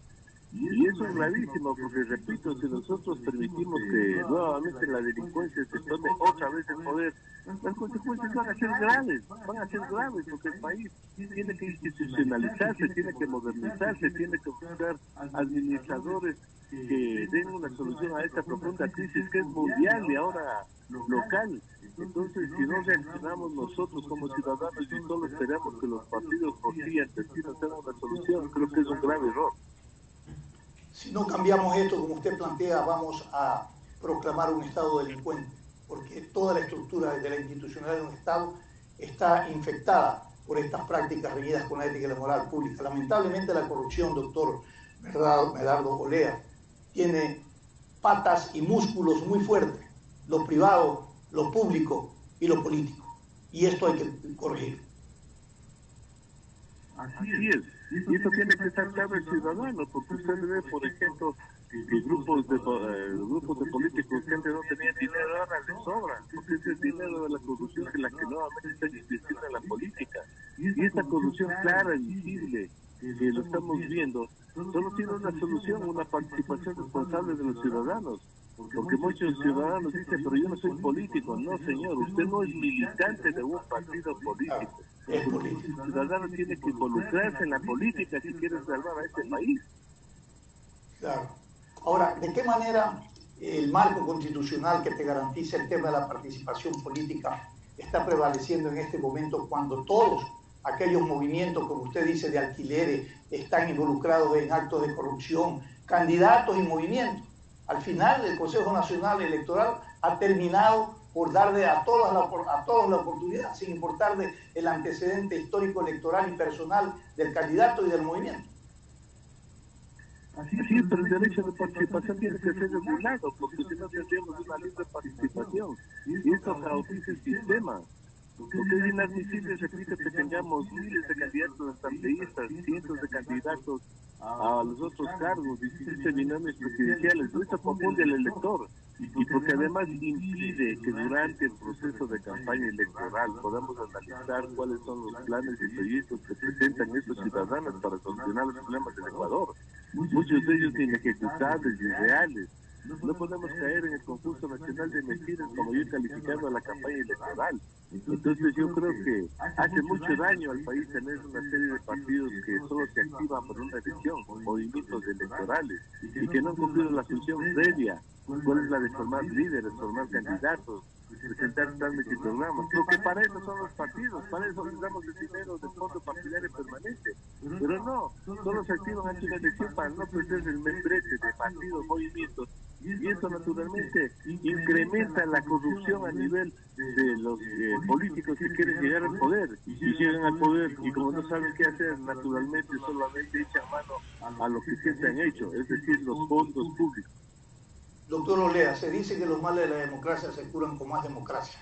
Y eso es gravísimo, porque repito, si nosotros permitimos que nuevamente la delincuencia se tome otra vez el poder, las consecuencias van a ser graves, porque el país tiene que institucionalizarse, tiene que modernizarse, tiene que buscar administradores que den una solución a esta profunda crisis que es mundial y ahora local. Entonces, si no reaccionamos nosotros como ciudadanos y solo esperamos que los partidos por sí antecinos tengan una solución, creo que es un grave error. Si no cambiamos esto, como usted plantea, vamos a proclamar un Estado delincuente, porque toda la estructura de la institucionalidad de un Estado está infectada por estas prácticas reñidas con la ética y la moral pública. Lamentablemente la corrupción, doctor Medardo Olea, tiene patas y músculos muy fuertes, lo privado, lo público y lo político. Y esto hay que corregir. Así es. Y eso tiene que estar claro el ciudadano, porque usted ve, por ejemplo, que grupos de políticos que antes no tenían dinero, ahora les sobra, porque ese es dinero de la corrupción que la que nuevamente está invirtiendo en la política. Y esta corrupción clara y visible que lo estamos viendo, solo tiene una solución, una participación responsable de los ciudadanos. Porque muchos ciudadanos dicen, pero yo no soy político. No, señor, usted no es militante de un partido político. El ciudadano tiene que involucrarse en la política si quiere salvar a este país. Claro. Ahora, ¿de qué manera el marco constitucional que te garantiza el tema de la participación política está prevaleciendo en este momento cuando todos aquellos movimientos, como usted dice, de alquileres, están involucrados en actos de corrupción, candidatos y movimientos? Al final, el Consejo Nacional Electoral ha terminado por darle a todos la oportunidad, sin importar el antecedente histórico, electoral y personal del candidato y del movimiento. Así es, pero el derecho de participación tiene que ser regulado, porque si no tendríamos una libre participación. Y esto caotiza el sistema. Porque es inadmisible, repito, que tengamos miles de candidatos asambleístas, cientos de candidatos a los otros cargos, 17 binomios presidenciales. Esto confunde al elector. Y porque además impide que durante el proceso de campaña electoral podamos analizar cuáles son los planes y proyectos que presentan estos ciudadanos para solucionar los problemas del Ecuador. Muchos de ellos inejecutables y irreales. No podemos caer en el concurso nacional de mentiras como yo he calificado a la campaña electoral. Entonces yo creo que hace mucho daño al país tener una serie de partidos que solo se activan por una elección, movimientos electorales, y que no han cumplido la función previa. ¿Cuál es la de formar líderes, formar candidatos, presentar planes y programas? Porque para eso son los partidos, para eso les damos el dinero del fondo partidario permanente. Pero no, solo se activan ante una elección para no perder el membrete de partidos, movimientos, y eso naturalmente incrementa la corrupción a nivel de los políticos que quieren llegar al poder, y llegan al poder y como no saben qué hacer, naturalmente solamente echan mano a lo que siempre han hecho, es decir, los fondos públicos. Doctor Olea, se dice que los males de la democracia se curan con más democracia.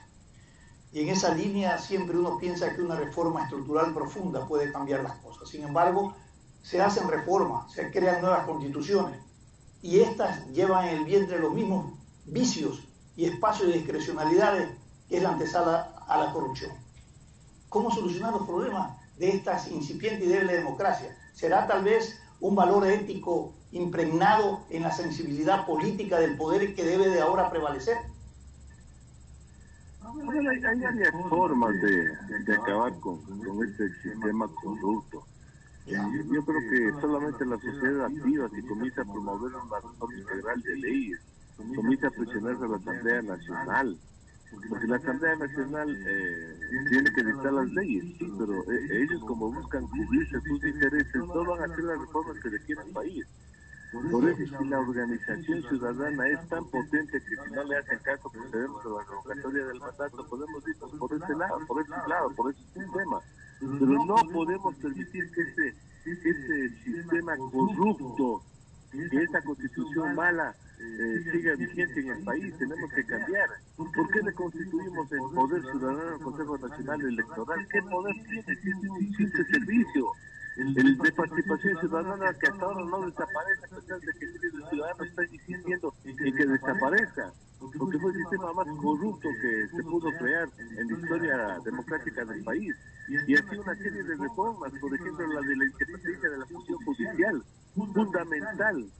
Y en esa línea siempre uno piensa que una reforma estructural profunda puede cambiar las cosas. Sin embargo, se hacen reformas, se crean nuevas constituciones y estas llevan en el vientre los mismos vicios y espacios de discrecionalidades que es la antesala a la corrupción. ¿Cómo solucionar los problemas de estas incipientes y débiles democracias? ¿Será tal vez un valor ético impregnado en la sensibilidad política del poder que debe de ahora prevalecer? Bueno, hay varias formas de acabar con este sistema corrupto. Yo creo que solamente la sociedad activa, si comienza a promover una reforma integral de leyes, comienza a presionarse a la Asamblea Nacional, porque la Asamblea Nacional tiene que dictar las leyes, sí, pero ellos como buscan cubrirse sus intereses, no van a hacer las reformas que requiere el país. Por eso, si la organización ciudadana es tan potente que si no le hacen caso procedemos a la revocatoria del mandato, podemos irnos por ese lado, por ese sistema. Pero no podemos permitir que ese sistema corrupto, que esa constitución mala siga vigente en el país. Tenemos que cambiar. ¿Por qué le constituimos el poder ciudadano al Consejo Nacional Electoral? ¿Qué poder tiene? Si es un simple servicio. El de participación ciudadana que hasta ahora no desaparece, a pesar de que los ciudadanos están insistiendo en que desaparezca, porque fue el sistema más corrupto que se pudo crear en la historia democrática del país. Y así una serie de reformas, por ejemplo la de la independencia de la función judicial, fundamental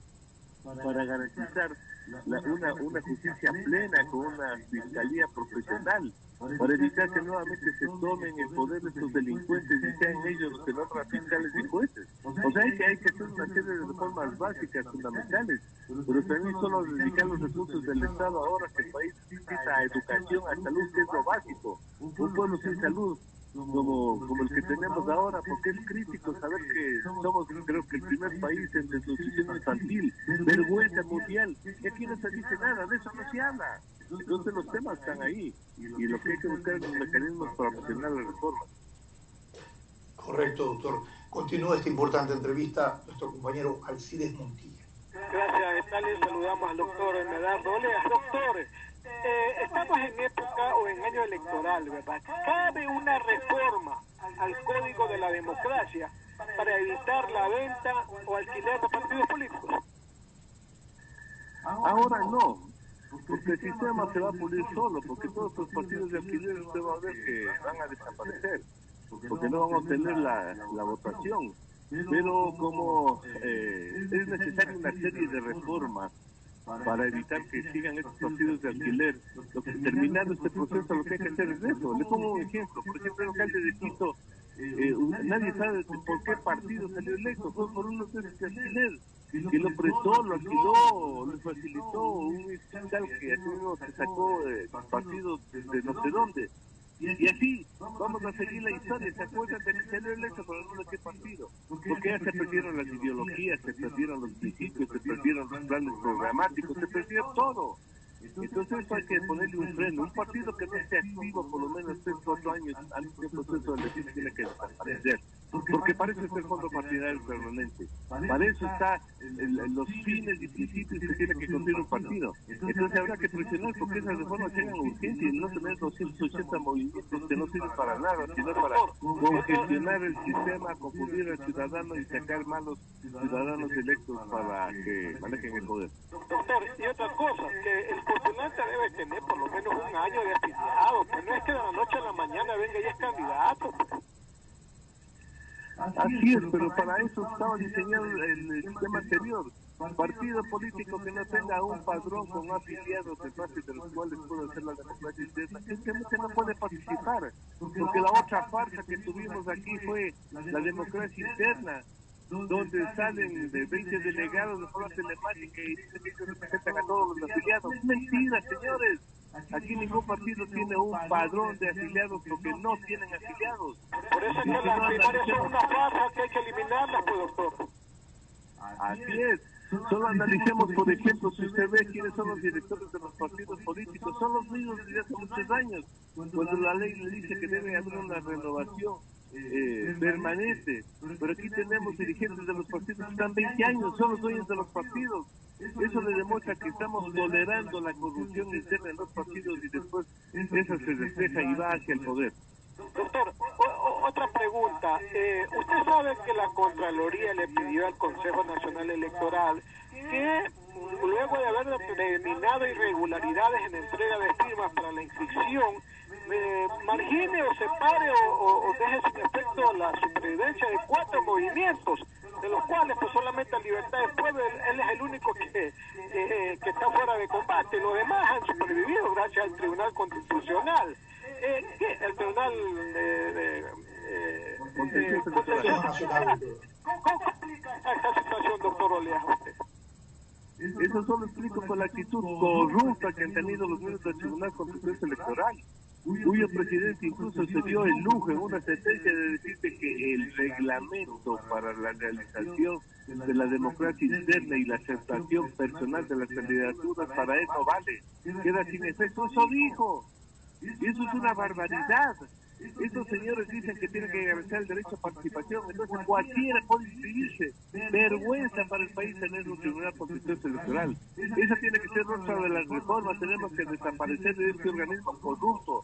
para garantizar una justicia plena con una fiscalía profesional, para evitar que nuevamente se tomen el poder de estos delincuentes y sean ellos los que nombran fiscales y jueces. O sea, hay que hacer una serie de reformas básicas, fundamentales, pero también solo dedicar los recursos del Estado ahora que el país necesita a educación, a salud, que es lo básico. Un pueblo sin salud como el que tenemos ahora, porque es crítico saber que somos, creo que el primer país en desnutrición infantil, vergüenza mundial, y aquí no se dice nada, de eso no se habla. Entonces los temas están ahí, y lo que hay que buscar es los mecanismos para presionar la reforma. Correcto, doctor. Continúa esta importante entrevista nuestro compañero Alcides Montilla. Gracias, tal y saludamos al doctor Medardo Olea. Doctor, estamos en época o en año electoral, ¿verdad? ¿Cabe una reforma al Código de la Democracia para evitar la venta o alquiler de partidos políticos? Ahora no, porque el sistema se va a pulir solo, porque todos los partidos de alquiler usted va a ver que van a desaparecer, porque no van a obtener la votación. Pero como es necesaria una serie de reformas para evitar que sigan estos partidos de alquiler, terminando este proceso lo que hay que hacer es eso. Le pongo un ejemplo, por ejemplo el alcalde de Quito, nadie sabe por qué partido salió electo, fue por unos de alquiler, que lo prestó, lo alquiló, lo facilitó, un fiscal que así mismo se sacó partidos de no sé dónde. Y así vamos a seguir la historia. ¿Se acuerdan de que salió electo por alguno de qué partido? Porque ya se perdieron las ideologías, se perdieron los principios, se perdieron los planes programáticos, se perdió todo. Entonces eso hay que ponerle un freno. Un partido que no esté activo por lo menos 3 o 4 años antes de un proceso de elección tiene que desaparecer. porque para eso está el Fondo Partidario Permanente, para eso está los fines y principios que tiene que cumplir un partido. Entonces habrá que presionar porque esas reformas tengan urgencia y no tener 280 movimientos que no sirven para nada, sino para congestionar el sistema, confundir al ciudadano y sacar malos ciudadanos electos para que manejen el poder. Doctor, y otra cosa, que el postulante debe tener por lo menos un año de afiliado, que no es que de la noche a la mañana venga y es candidato. Así es, pero para eso estaba diseñado el sistema anterior. Partido político que no tenga un padrón con afiliados de parte de los cuales puede hacer la democracia interna, simplemente no puede participar, porque la otra farsa que tuvimos aquí fue la democracia interna, donde salen de 20 delegados de forma telemática y dicen que ellos representan a todos los afiliados. Es mentira, señores. Aquí ningún partido tiene un padrón de afiliados porque no tienen afiliados. Por eso es que las primarias son una farsa que hay que eliminarlas, pues, doctor. Así es. Solo analicemos, por ejemplo, si usted ve quiénes son los directores de los partidos políticos, son los mismos desde hace muchos años, cuando la ley le dice que debe haber una renovación permanente, pero aquí tenemos dirigentes de los partidos que están 20 años, son los dueños de los partidos. Eso le demuestra que estamos tolerando la corrupción interna en los partidos y después esa se refleja y va hacia el poder. Doctor, otra pregunta. Usted sabe que la Contraloría le pidió al Consejo Nacional Electoral que luego de haber determinado irregularidades en entrega de firmas para la inscripción, margine o separe o deje sin efecto la supervivencia de 4 movimientos, de los cuales pues solamente Libertad del Pueblo, él es el único que está fuera de combate. Los demás han supervivido gracias al Tribunal Constitucional. El Tribunal Constitucional. ¿Cómo explica esta situación, doctor Oleaje, usted? Eso solo explico por la actitud corrupta que han tenido los miembros del Tribunal Constitucional Electoral, cuyo presidente incluso se dio el lujo en una sentencia de decirte que el reglamento para la realización de la democracia interna y la aceptación personal de las candidaturas para eso vale, queda sin efecto. Eso dijo. Eso es una barbaridad. Estos señores dicen que tienen que garantizar el derecho a participación, entonces cualquiera puede inscribirse. Vergüenza para el país tener un Tribunal Constitucional Electoral. Esa tiene que ser otra de las reformas. Tenemos que desaparecer de este organismo corrupto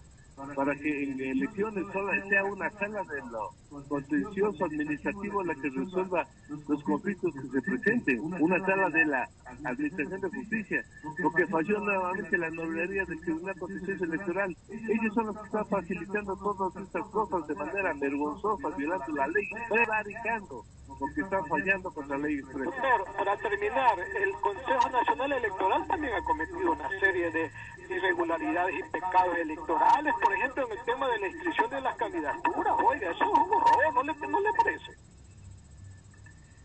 para que en elecciones solo sea una sala de lo contencioso administrativo la que resuelva los conflictos que se presenten, una sala de la Administración de Justicia. Lo que falló nuevamente la nobleza del Tribunal Constitucional Electoral, ellos son los que están facilitando todas estas cosas de manera vergonzosa, violando la ley, prevaricando, porque están fallando con la ley expresa. Doctor, para terminar, el Consejo Nacional Electoral también ha cometido una serie de irregularidades y pecados electorales, por ejemplo, en el tema de la inscripción de las candidaturas. Oiga, eso es un horror, ¿no le parece?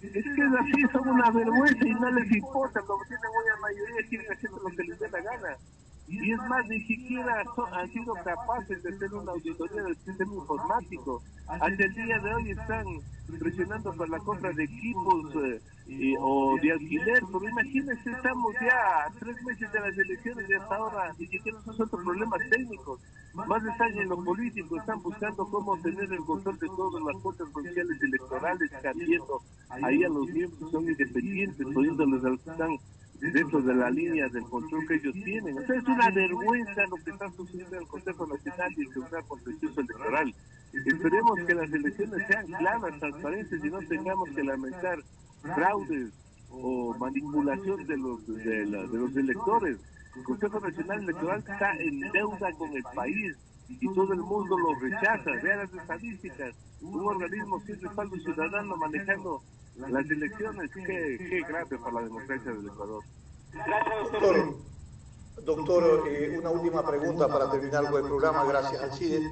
Es que es así, son una vergüenza y no les importa, como tienen una mayoría, quieren hacer lo que les dé la gana. Y es más, ni siquiera han sido capaces de hacer una auditoría del sistema informático. Hasta el día de hoy están presionando por la compra de equipos o de alquiler, pero imagínense, estamos ya a 3 meses de las elecciones y hasta ahora ni siquiera son otros problemas técnicos. Más están en lo político, están buscando cómo tener el control de todas las fuerzas policiales electorales, cambiando ahí a los miembros que son independientes, poniéndoles a los que están dentro de la línea del control que ellos tienen. O sea, es una vergüenza lo que está sucediendo en el Consejo Nacional y el Tribunal Contencioso Electoral. Esperemos que las elecciones sean claras, transparentes y no tengamos que lamentar fraudes o manipulación de los electores. El Consejo Nacional Electoral está en deuda con el país y todo el mundo lo rechaza. Vean las estadísticas, un organismo sin respaldo ciudadano manejando las elecciones. Qué grave para la democracia del Ecuador. Doctor, una última pregunta para terminar con el programa, gracias al CIDE.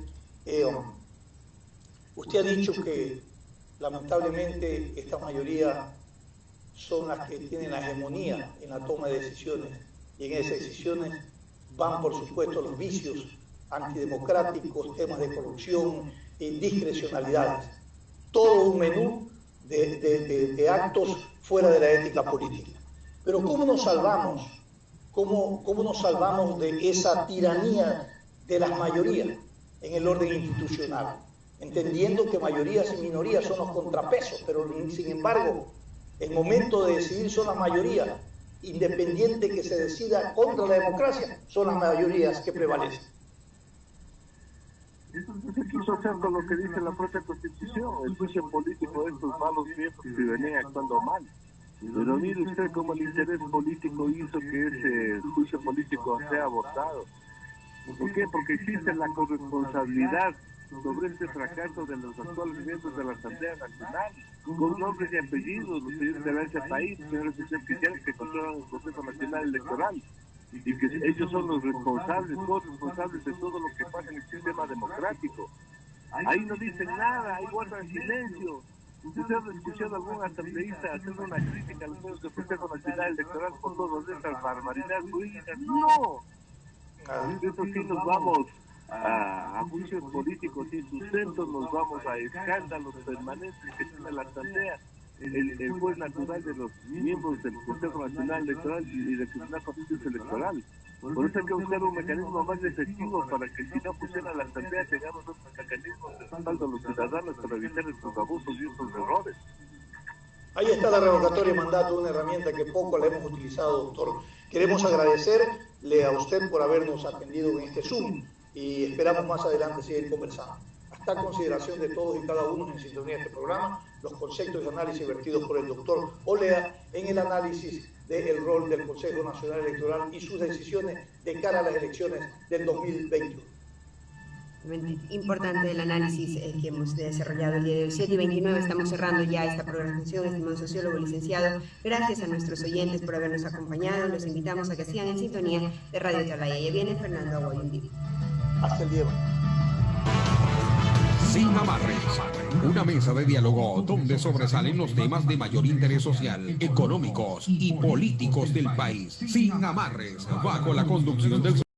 Usted ha dicho que lamentablemente esta mayoría son las que tienen la hegemonía en la toma de decisiones, y en esas decisiones van, por supuesto, los vicios antidemocráticos, temas de corrupción, discrecionalidades, todo un menú de actos fuera de la ética política. Pero ¿cómo nos salvamos? ¿Cómo nos salvamos de esa tiranía de las mayorías en el orden institucional, entendiendo que mayorías y minorías son los contrapesos, pero sin embargo, el momento de decidir son las mayorías, independiente que se decida contra la democracia, son las mayorías que prevalecen. Eso se quiso hacer con lo que dice la propia Constitución, el juicio político de estos malos viejos que venían actuando mal. Pero mire usted cómo el interés político hizo que ese juicio político sea abortado. ¿Por qué? Porque existe la corresponsabilidad sobre este fracaso de los actuales miembros de la Asamblea Nacional, con nombres y apellidos, los señores de ese país, los señores oficiales que controlan el Consejo Nacional Electoral, y que ellos son los responsables, corresponsables de todo lo que pasa en el sistema democrático. Ahí no dicen nada, ahí guardan silencio. ¿Usted ha escuchado a algún asambleísta haciendo una crítica a los miembros del Consejo Nacional Electoral por todas estas barbaridades jurídicas? ¡No! Eso sí, nos vamos a juicios políticos sin sustento, nos vamos a escándalos permanentes que tiene la Asamblea, el juez natural de los miembros del Consejo Nacional Electoral y del Tribunal Constitucional Electoral. Por eso hay que buscar un mecanismo más efectivo para que si no funciona la Asamblea tengamos otros mecanismos de respaldo a los ciudadanos para evitar estos abusos y estos errores. Ahí está la revocatoria de mandato, una herramienta que poco la hemos utilizado, doctor. Queremos agradecerle a usted por habernos atendido en este Zoom y esperamos más adelante seguir conversando. Hasta consideración de todos y cada uno en sintonía de este programa, los conceptos y análisis vertidos por el doctor Olea en el análisis del rol del Consejo Nacional Electoral y sus decisiones de cara a las elecciones del 2021. Importante el análisis que hemos desarrollado el día de hoy. 7:29, estamos cerrando ya esta programación, estimado sociólogo licenciado. Gracias a nuestros oyentes por habernos acompañado. Los invitamos a que sigan en sintonía de Radio Atalaya. Ya viene Fernando Aguayundí. Hasta el día. Sin amarres, una mesa de diálogo donde sobresalen los temas de mayor interés social, económicos y políticos del país. Sin amarres, bajo la conducción del